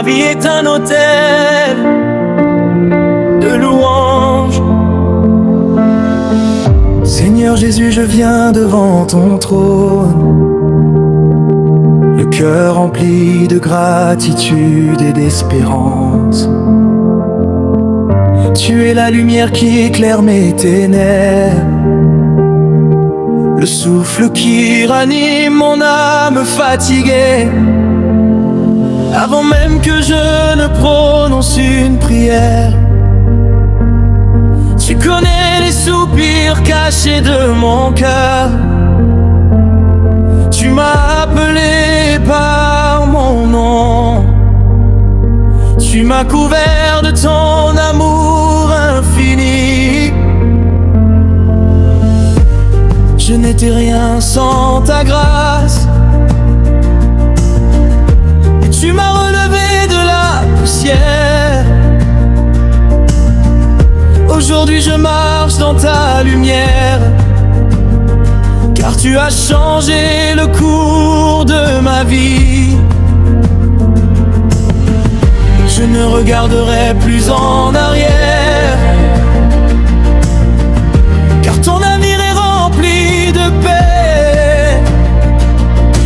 vie est un autel de louanges. Seigneur Jésus, je viens devant ton trône, le cœur rempli de gratitude et d'espérance. Tu es la lumière qui éclaire mes ténèbres, le souffle qui ranime mon âme fatiguée. Avant même que je ne prononce une prière, tu connais les soupirs cachés de mon cœur. Tu m'as appelé par mon nom, tu m'as couvert de ton amour infini. Je n'étais rien sans ta grâce, et tu m'as relevé de la poussière. Aujourd'hui je marche dans ta lumière, car tu as changé le cours de ma vie. Je ne regarderai plus en arrière, car ton avenir est rempli de paix.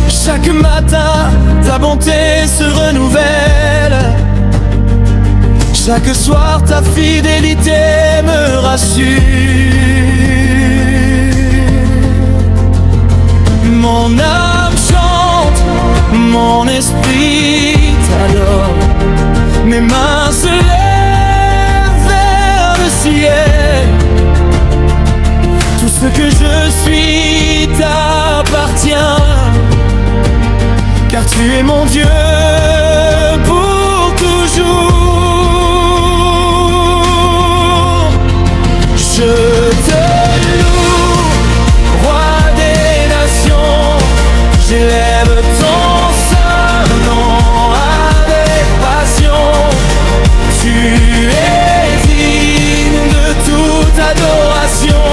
Chaque matin, ta bonté se renouvelle. Chaque soir, ta fidélité me rassure. Mon âme chante, mon esprit t'adore. Mes mains se lèvent vers le ciel. Tout ce que je suis t'appartient, car tu es mon Dieu pour toujours. Je te loue, roi des nations, j'élève ton saint nom avec passion. Tu es digne de toute adoration,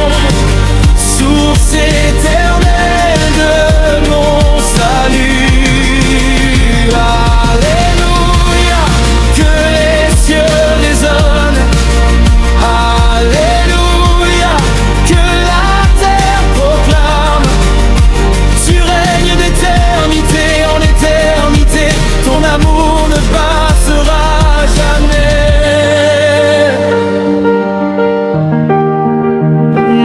source éternelle de mon salut. Alléluia, que les cieux résonnent. Alléluia, que la terre proclame. Tu règnes d'éternité en éternité, ton amour ne passera jamais.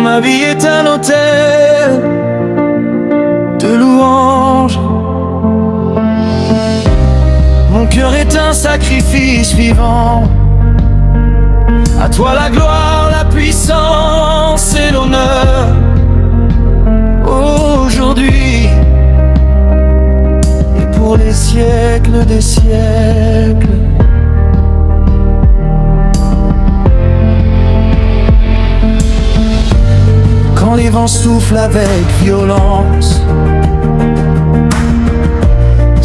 Ma vie est un autel de louanges. Mon cœur est un sacrifice vivant. À toi la gloire, la puissance et l'honneur, aujourd'hui et pour les siècles des siècles. Quand les vents soufflent avec violence,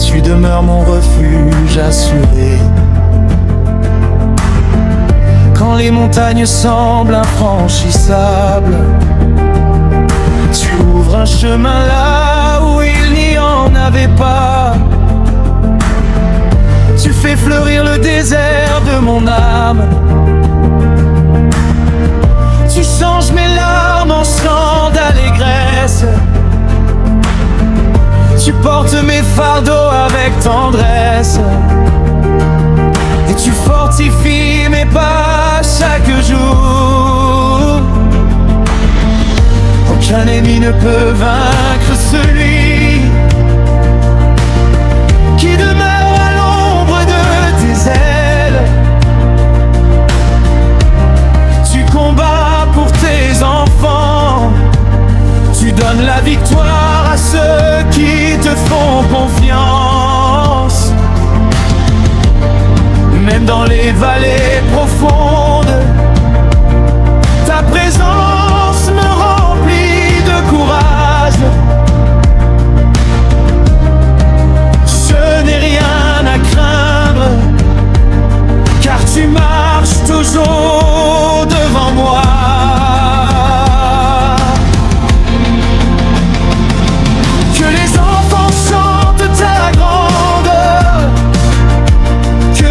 tu demeures mon refuge assuré. Quand les montagnes semblent infranchissables, tu ouvres un chemin là où il n'y en avait pas. Tu fais fleurir le désert de mon âme. Tu changes mes larmes en chants d'allégresse. Tu portes mes fardeaux avec tendresse, et tu fortifies mes pas chaque jour. Aucun ennemi ne peut vaincre celui qui demeure à l'ombre de tes ailes. Tu combats pour tes enfants, tu donnes la victoire à ceux qui te font confiance. Même dans les vallées profondes, ta présence me remplit de courage. Je n'ai rien à craindre, car tu marches toujours devant moi. Que les enfants chantent ta grandeur, que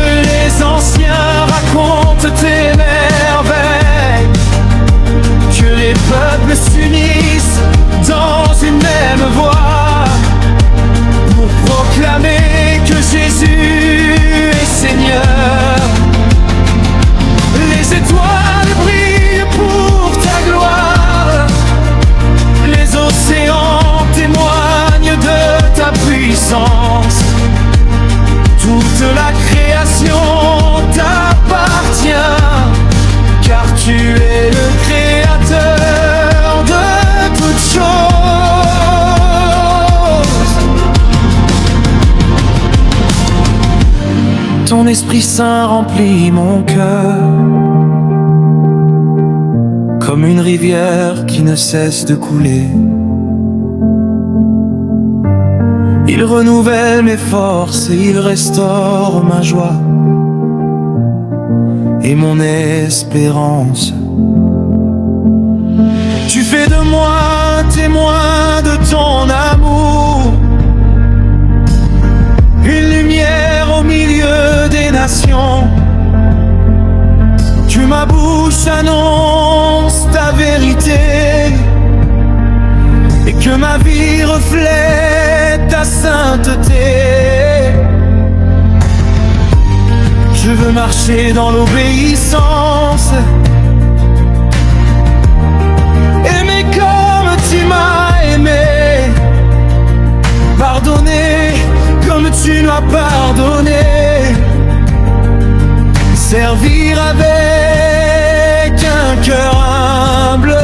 Ton Esprit Saint remplit mon cœur, comme une rivière qui ne cesse de couler. Il renouvelle mes forces et il restaure ma joie et mon espérance. Tu fais de moi témoin de ton amour, une lumière au milieu des nations. Que ma bouche annonce ta vérité et que ma vie reflète ta sainteté. Je veux marcher dans l'obéissance, aimer comme tu m'as aimé, pardonner comme tu m'as pardonné, servir avec un cœur humble,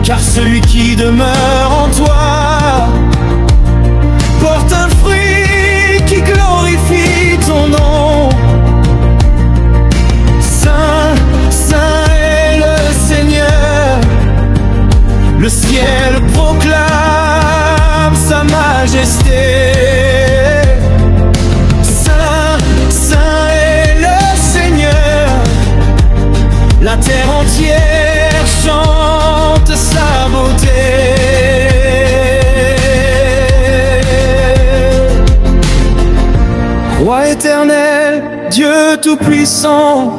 car celui qui demeure en toi porte un fruit qui glorifie ton nom. Saint, Saint est le Seigneur, le ciel proclame sa majesté. La terre entière chante sa beauté. Roi éternel, Dieu tout-puissant,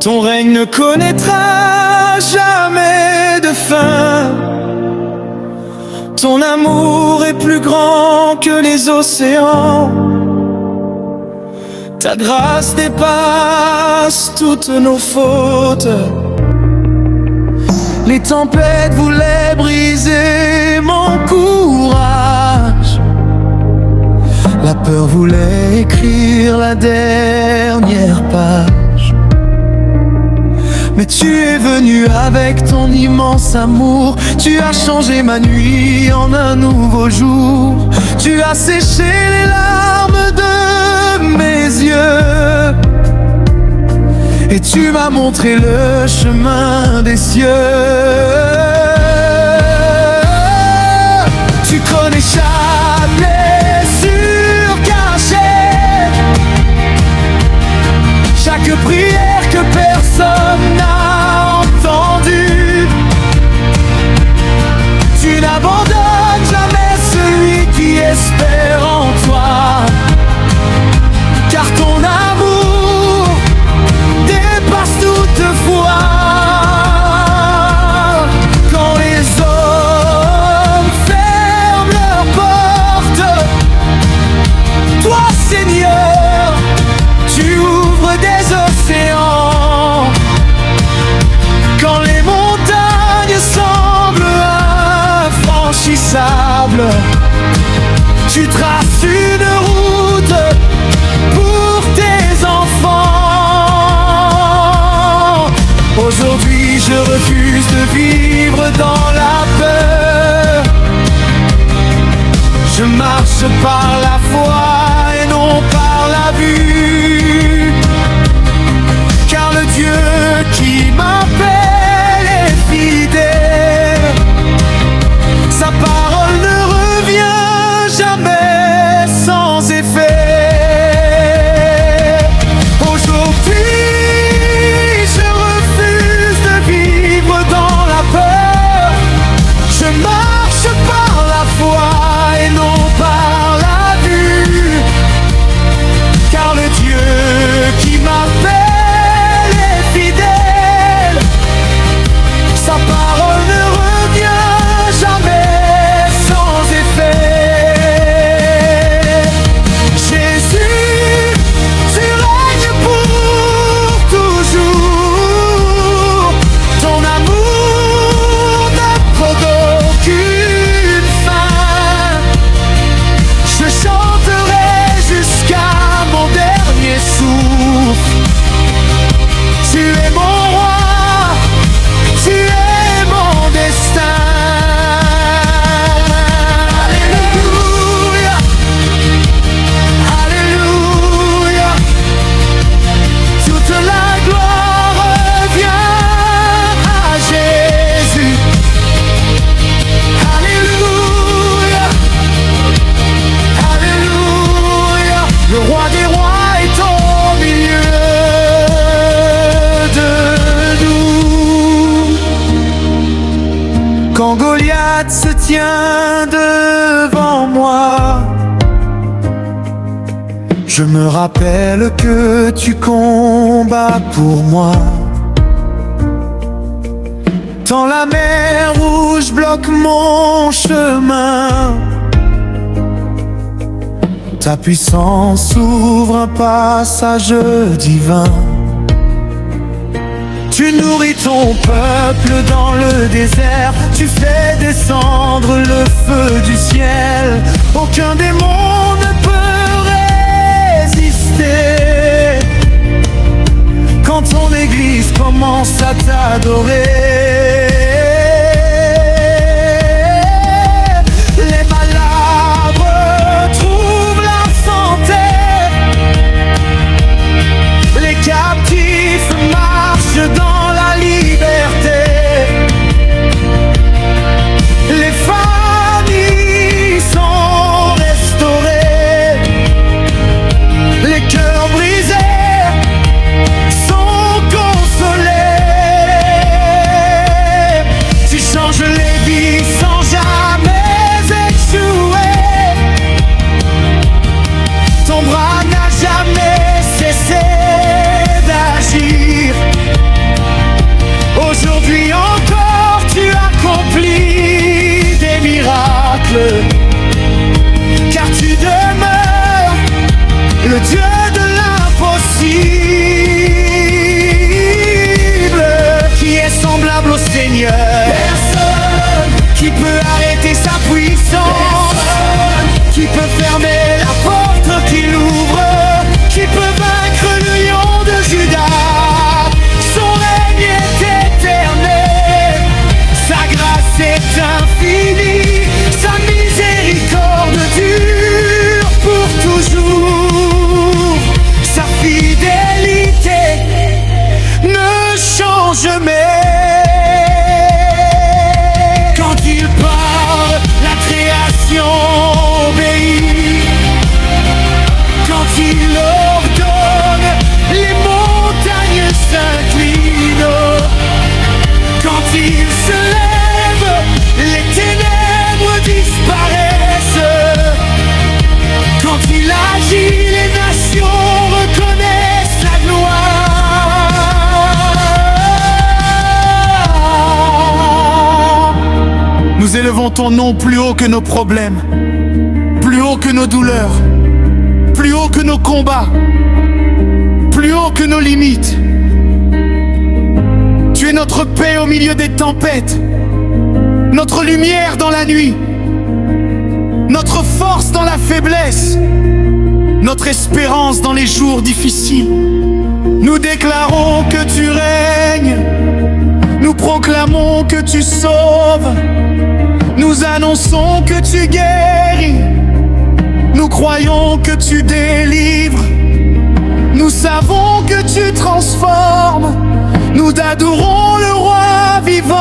ton règne ne connaîtra jamais de fin. Ton amour est plus grand que les océans. Ta grâce dépasse toutes nos fautes. Les tempêtes voulaient briser mon courage. La peur voulait écrire la dernière page. Mais tu es venu avec ton immense amour. Tu as changé ma nuit en un nouveau jour. Tu as séché les larmes de mes yeux et tu m'as montré le chemin des cieux. Tu connais chaque blessure cachée, chaque prière que personne n'a entendue. Tu n'abandonnes jamais celui qui espère en toi, car ton amour dépasse toute foi. Quand les hommes ferment leurs portes, toi Seigneur, tu ouvres des océans. Quand les montagnes semblent infranchissables, tu traces une route pour tes enfants. Aujourd'hui je refuse de vivre dans la peur. Je marche par la foi et non par la vue, car le Dieu qui m'appelle est fidèle. Sa parole ne revient jamais. Goliath se tient devant moi. Je me rappelle que tu combats pour moi. Quand la mer Rouge bloque mon chemin, ta puissance ouvre un passage divin. Tu nourris ton peuple dans le désert, tu fais descendre le feu du ciel. Aucun démon ne peut résister quand ton église commence à t'adorer. Les malades retrouvent la santé, les captifs marchent dans la liberté, les familles sont restaurées, les cœurs brisés sont consolés. Tu changes les vies sans jamais échouer, ton bras n'a jamais cessé d'agir. Aujourd'hui encore tu accomplis des miracles, car tu demeures le Dieu de l'impossible. Qui est semblable au Seigneur? Personne. Qui peut arrêter sa puissance? Personne. Qui peut fermer la porte qu'il ouvre? Qui peut vaincre le lion de Juda? Son règne est éternel, sa grâce est infinie, sa miséricorde dure pour toujours. Sa fidélité ne change jamais. Quand il parle, la création obéit. Quand il ordonne, les montagnes s'inclinent. Quand il se lève, les ténèbres disparaissent. Quand il agit, les nations reconnaissent sa gloire. Nous élevons ton nom plus haut que nos problèmes, plus haut que nos douleurs, plus haut que nos combats, plus haut que nos limites. Tu es notre paix au milieu des tempêtes, notre lumière dans la nuit, notre force dans la faiblesse, notre espérance dans les jours difficiles. Nous déclarons que tu règnes, nous proclamons que tu sauves, nous annonçons que tu guéris, nous croyons que tu délivres, nous savons que tu transformes, nous adorons le roi vivant.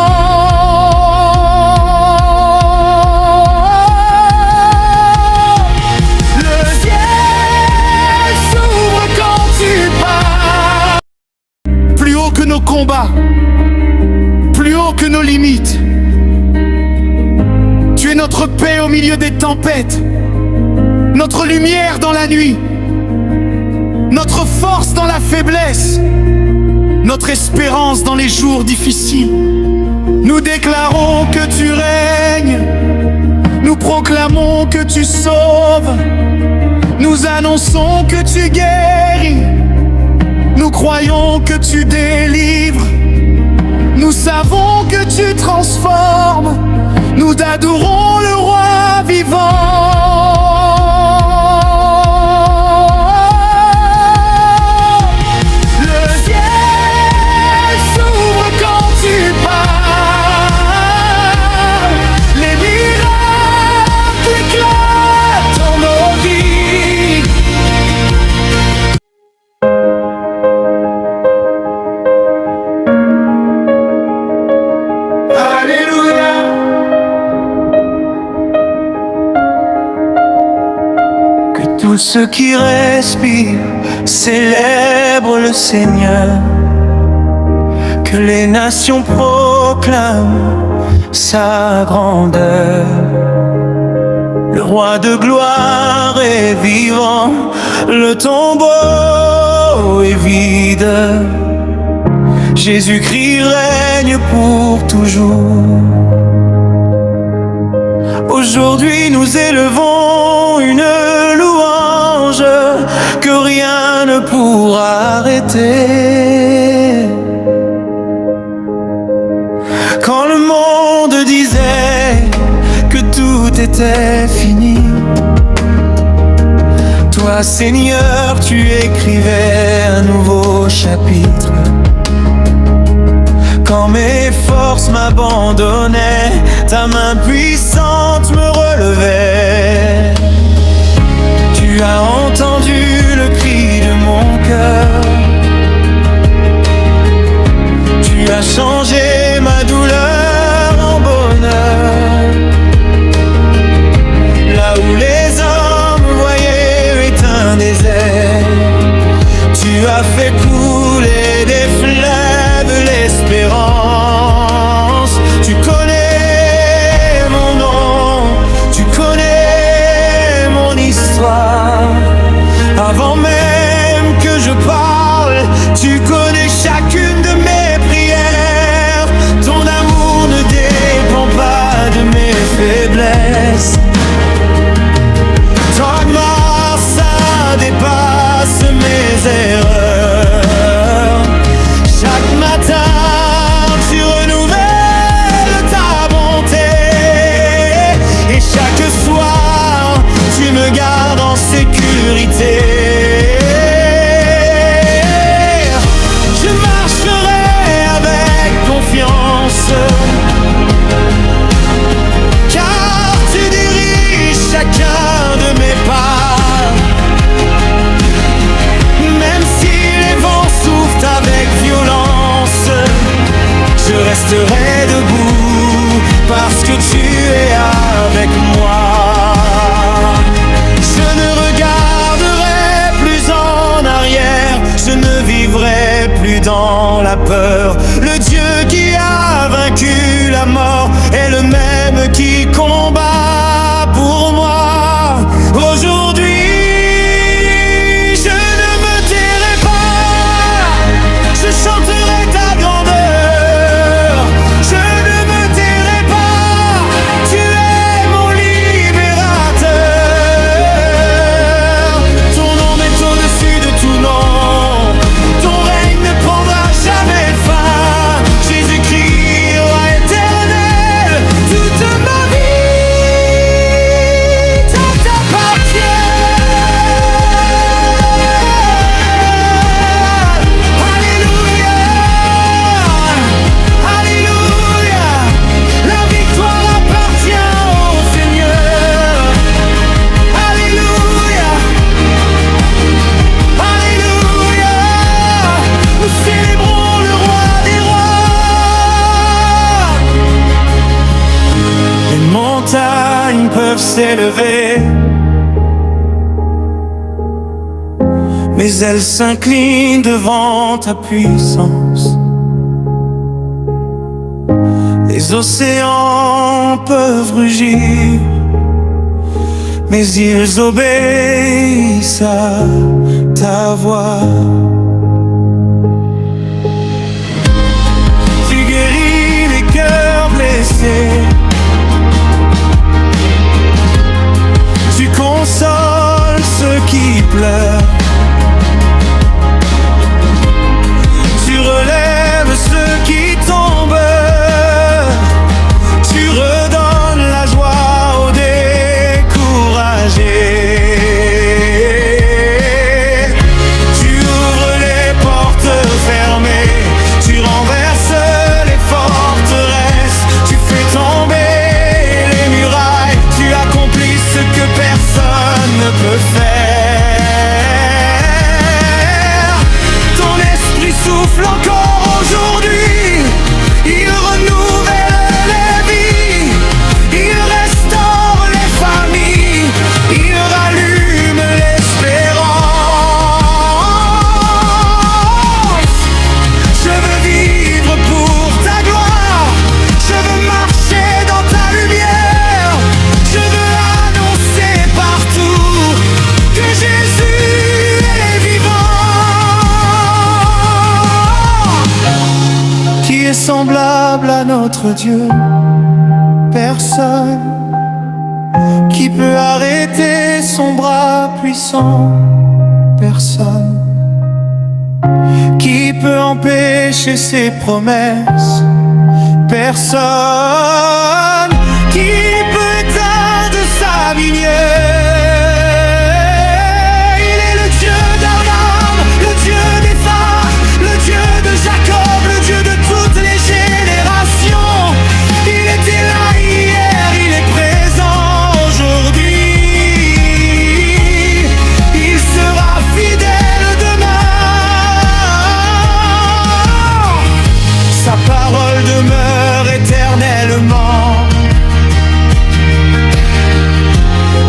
Le ciel s'ouvre quand tu pars. Plus haut que nos combats, plus haut que nos limites. Tu es notre paix au milieu des tempêtes, notre lumière dans la nuit, notre force dans la faiblesse, notre espérance dans les jours difficiles. Nous déclarons que tu règnes, nous proclamons que tu sauves, nous annonçons que tu guéris, nous croyons que tu délivres, nous savons que tu transformes, nous adorons le roi vivant. Tous ceux qui respirent célèbrent le Seigneur. Que les nations proclament sa grandeur. Le roi de gloire est vivant, le tombeau est vide. Jésus-Christ règne pour toujours. Aujourd'hui nous élevons une louange que rien ne pourra arrêter. Quand le monde disait que tout était fini, toi Seigneur tu écrivais un nouveau chapitre. Quand mes forces m'abandonnaient, ta main puissante me relevait. Tu as entendu le cri de mon cœur. Tu as changé ma douleur en bonheur. Là où les hommes voyaient un désert, tu as fait couler des fleuves l'espérance. Tu connais mon nom, tu connais mon histoire. Avant même que je parle, tu connais chacune de mes prières. Ton amour ne dépend pas de mes faiblesses. Ta gloire, ça dépasse mes erreurs. Chaque matin, tu renouvelles ta bonté. Et chaque soir, tu me gardes en sécurité. Je marcherai avec confiance, car tu diriges chacun de mes pas. Même si les vents soufflent avec violence, je resterai debout parce que tu es avec moi. Je ne regarderai plus en arrière, je ne vivrai plus dans la peur. Le Dieu qui a vaincu la mort est le même qui combat pour moi. Aujourd'hui, je ne me tairai pas, je chanterai ta grandeur. Je ne me tairai pas, tu es mon libérateur. Ton nom est au-dessus de tout nom, ton règne ne prendra jamais fin. Jésus-Christ, roi éternel, toute ma vie t'appartient. Alléluia, alléluia, la victoire appartient au Seigneur. Alléluia, alléluia, nous célébrons le roi des rois. Les montagnes peuvent s'élever, mais elles s'inclinent devant ta puissance. Les océans peuvent rugir, mais ils obéissent à ta voix. Tu guéris les cœurs blessés, tu consoles ceux qui pleurent. Tu relèves ceux qui tombent, tu redonnes la joie aux découragés. Tu ouvres notre Dieu. Personne qui peut arrêter son bras puissant. Personne qui peut empêcher ses promesses. Personne qui peut éteindre sa lumière. Il est le Dieu d'Abraham, le Dieu d'Isaac, le Dieu de Jacob, le Dieu de toutes les générations. Il était là hier, il est présent aujourd'hui. Il sera fidèle demain. Sa parole demeure éternellement.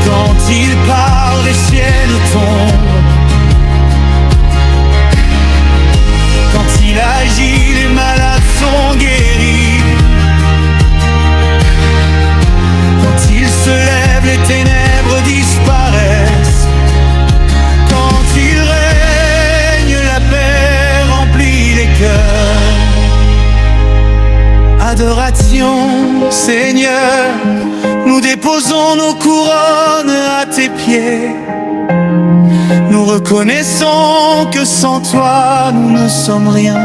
Quand il parle, les ciels tombent. Quand il agit, les malades sont guéris. Quand il se lève, les ténèbres disparaissent. Quand il règne, la paix remplit les cœurs. Adoration, Seigneur, nous déposons nos couronnes à tes pieds. Nous reconnaissons que sans toi nous ne sommes rien.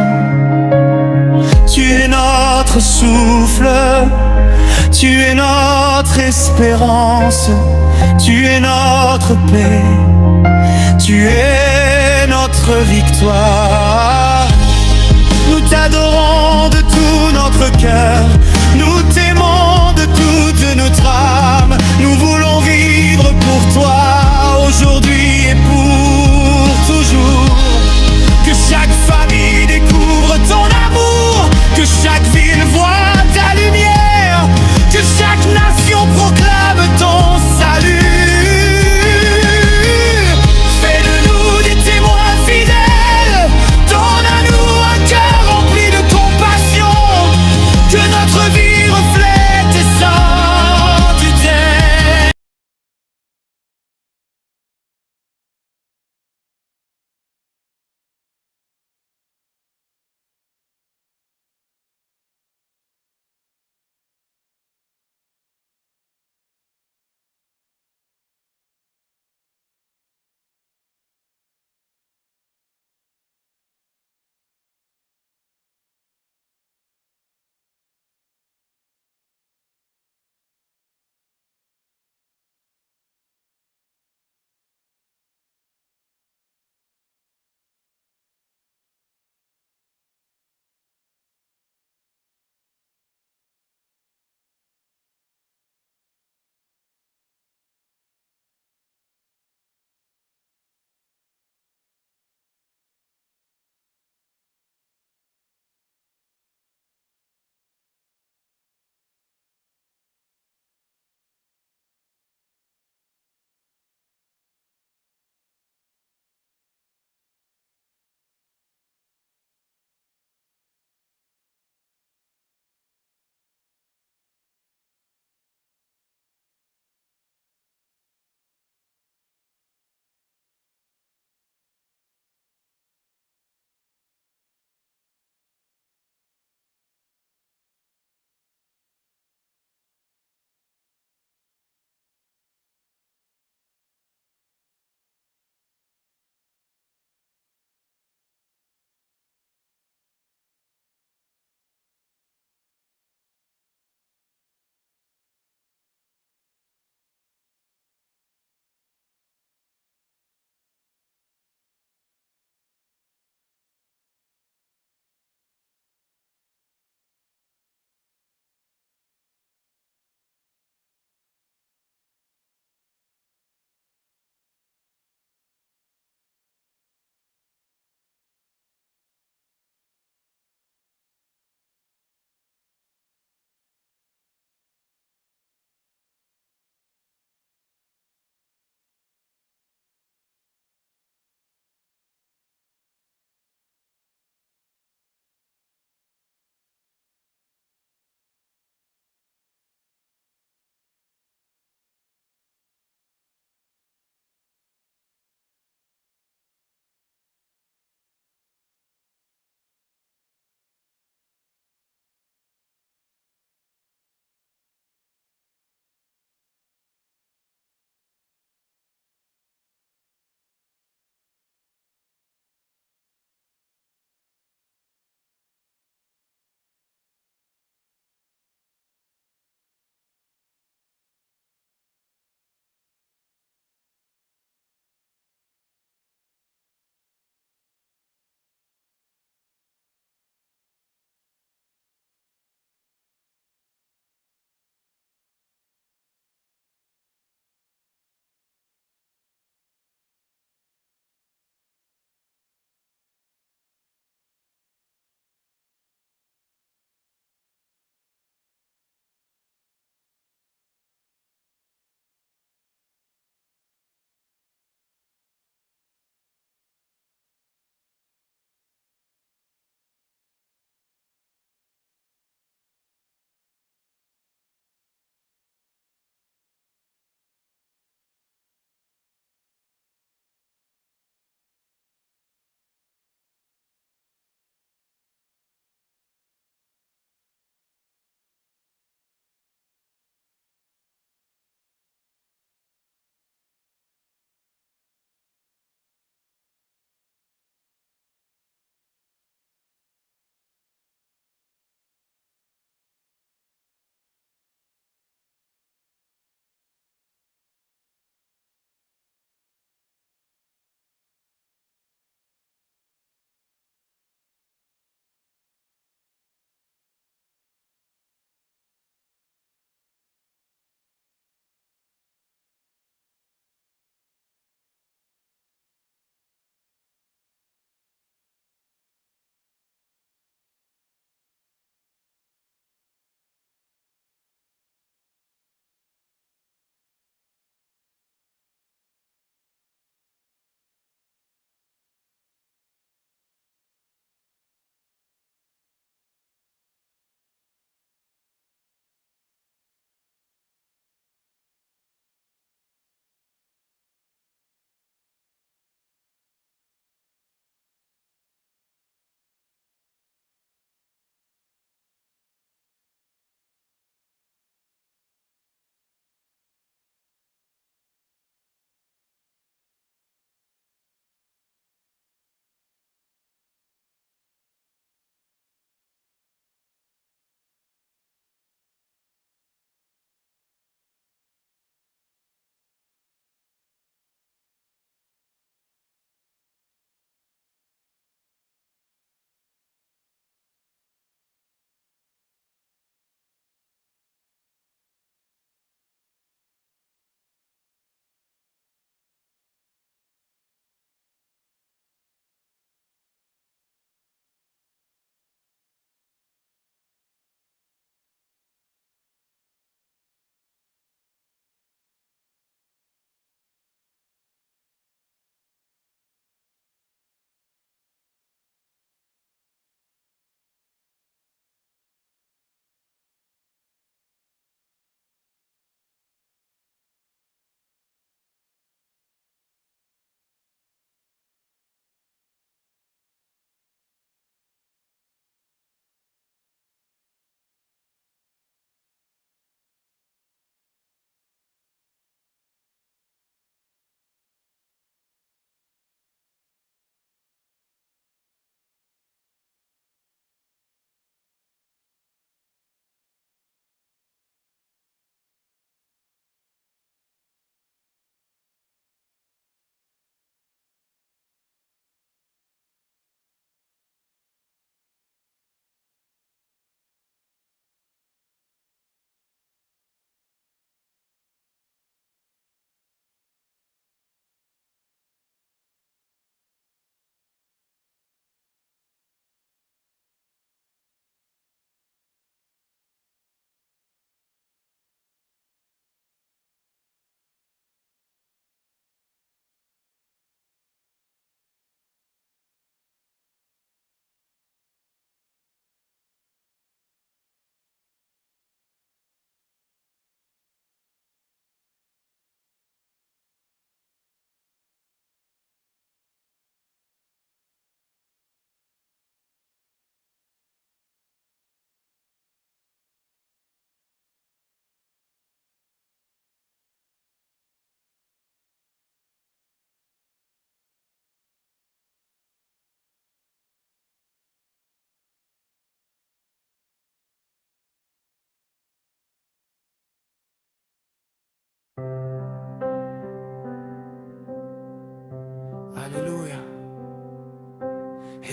Tu es notre souffle, tu es notre espérance, tu es notre paix, tu es notre victoire. Nous t'adorons de tout notre cœur, nous t'aimons de toute notre âme. Nous voulons vivre pour toi, aujourd'hui et pour toujours. Que chaque famille découvre ton amour, que chaque ville voit ta lumière, que chaque nation proclame ton salut. Fais de nous des témoins fidèles, donne à nous un cœur rempli de compassion. Que notre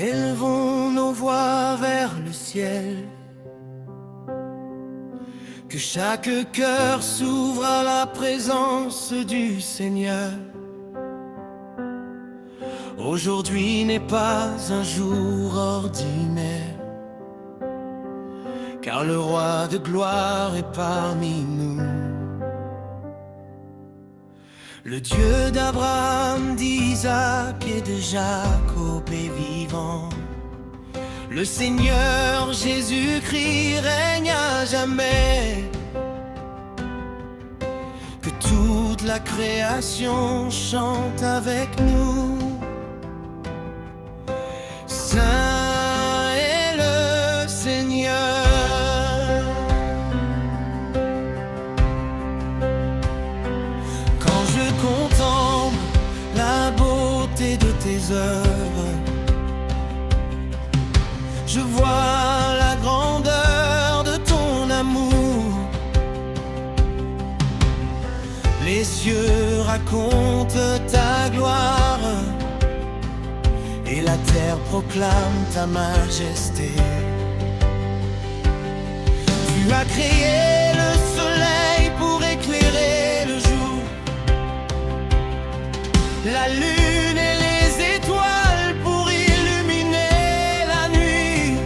Élevons nos voix vers le ciel, que chaque cœur s'ouvre à la présence du Seigneur. Aujourd'hui n'est pas un jour ordinaire, car le roi de gloire est parmi nous. Le Dieu d'Abraham, d'Isaac et de Jacob est vivant. Le Seigneur Jésus-Christ règne à jamais. Que toute la création chante avec nous. Saint est le Seigneur. Quand je contemple la beauté de tes œuvres, je vois la grandeur de ton amour. Les cieux racontent ta gloire et la terre proclame ta majesté. Tu as créé le soleil pour éclairer le jour, la lune et les étoiles pour illuminer la nuit.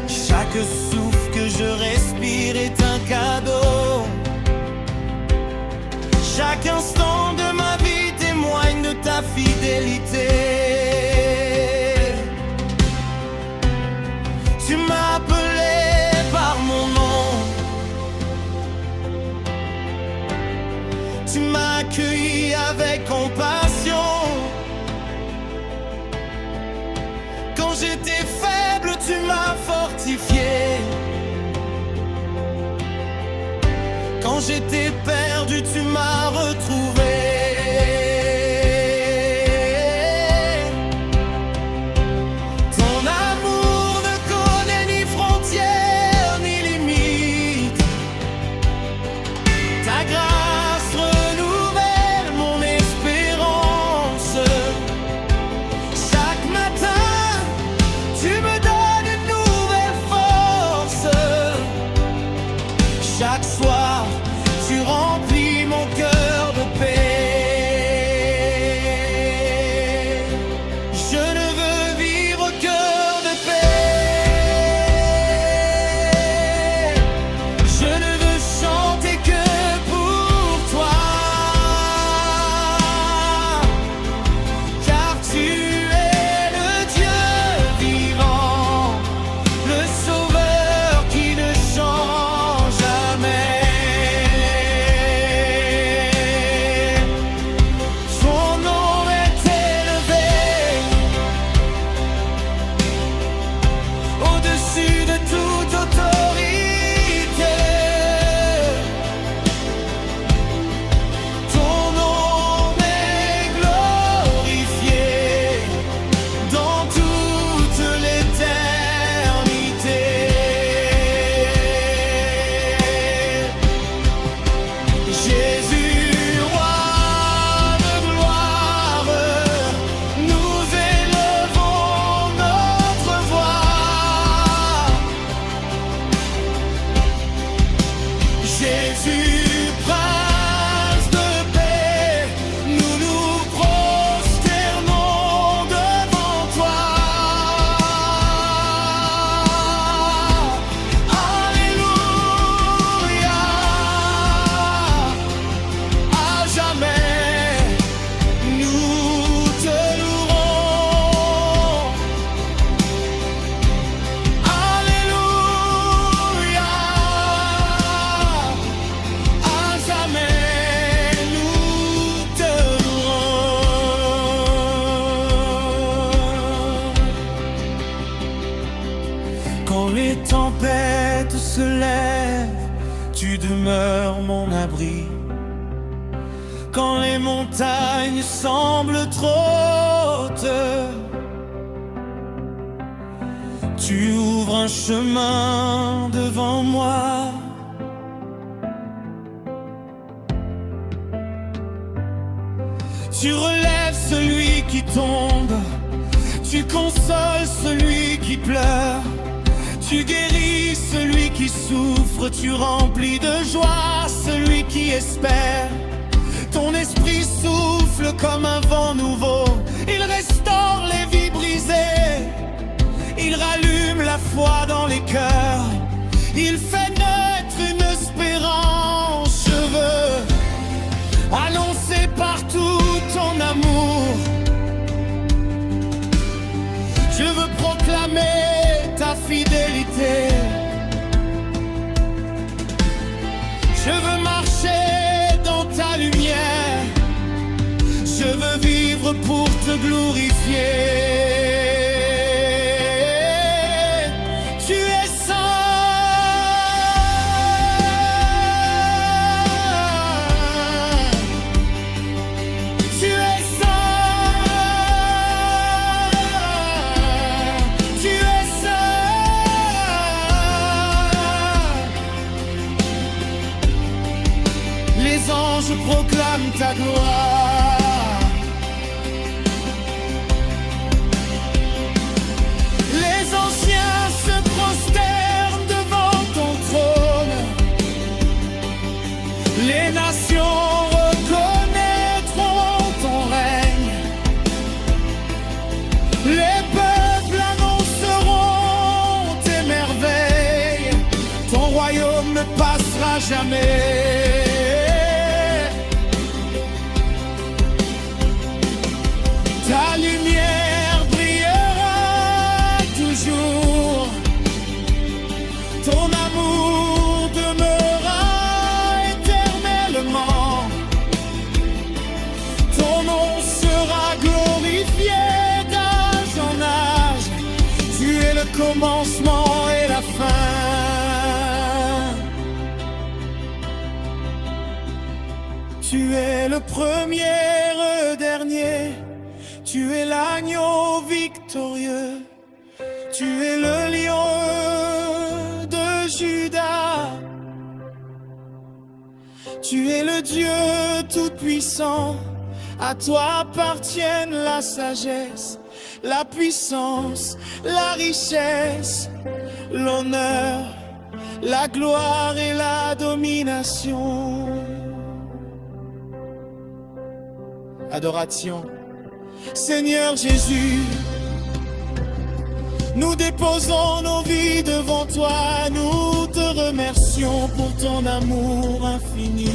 Chaque souffle que je respire est un cadeau. Chaque instant de ma vie témoigne de ta fidélité. Tu m'as appelé par mon nom, tu m'as accueilli avec compassion. Quand j'étais faible, tu m'as fortifié. Quand j'étais perdu, tu m'as retrouvé. Ton amour ne connaît ni frontières ni limites. Ta grâce renouvelle mon espérance. Chaque matin, tu me donnes une nouvelle force. Chaque soir, tu remplis mon cœur de paix. Je ne veux vivre que de paix. Je ne veux chanter que pour toi, car tu es le Dieu vivant, le Sauveur qui ne change jamais. Au-dessus de toute autorité, ton nom est glorifié dans toute l'éternité. Jésus, roi de gloire, nous élevons notre voix. Jésus, prince de paix, nous nous prosternons devant toi. Alléluia, à jamais nous te louerons. Alléluia, à jamais nous te louerons. Quand les tempêtes se lèvent, tu demeures mon abri. Quand les montagnes semblent trop hautes, tu ouvres un chemin devant moi. Tu relèves celui qui tombe, Tu consoles celui qui pleure, tu guéris celui qui souffre, tu remplis de joie celui qui espère. Ton esprit souffle comme un vent nouveau, il restaure les vies brisées, il rallume la foi dans les cœurs, il fait naître une espérance. Je veux annoncer partout ton amour, je veux proclamer ta fidélité, je veux marcher dans ta lumière, je veux vivre pour te glorifier. Tu es saint, tu es saint, tu es saint. Les anges proclament ta gloire, les nations reconnaîtront ton règne, les peuples annonceront tes merveilles, ton royaume ne passera jamais. Ta lumière brillera toujours, ton amour demeurera éternellement, ton nom sera glorifié d'âge en âge, tu es le commencement et la fin. Tu es le premier dernier, tu es l'agneau victorieux, tu es le lion de Juda, tu es le Dieu tout-puissant, à toi appartiennent la sagesse, la puissance, la richesse, l'honneur, la gloire et la domination. Adoration. Seigneur Jésus, nous déposons nos vies devant toi, nous te remercions pour ton amour infini.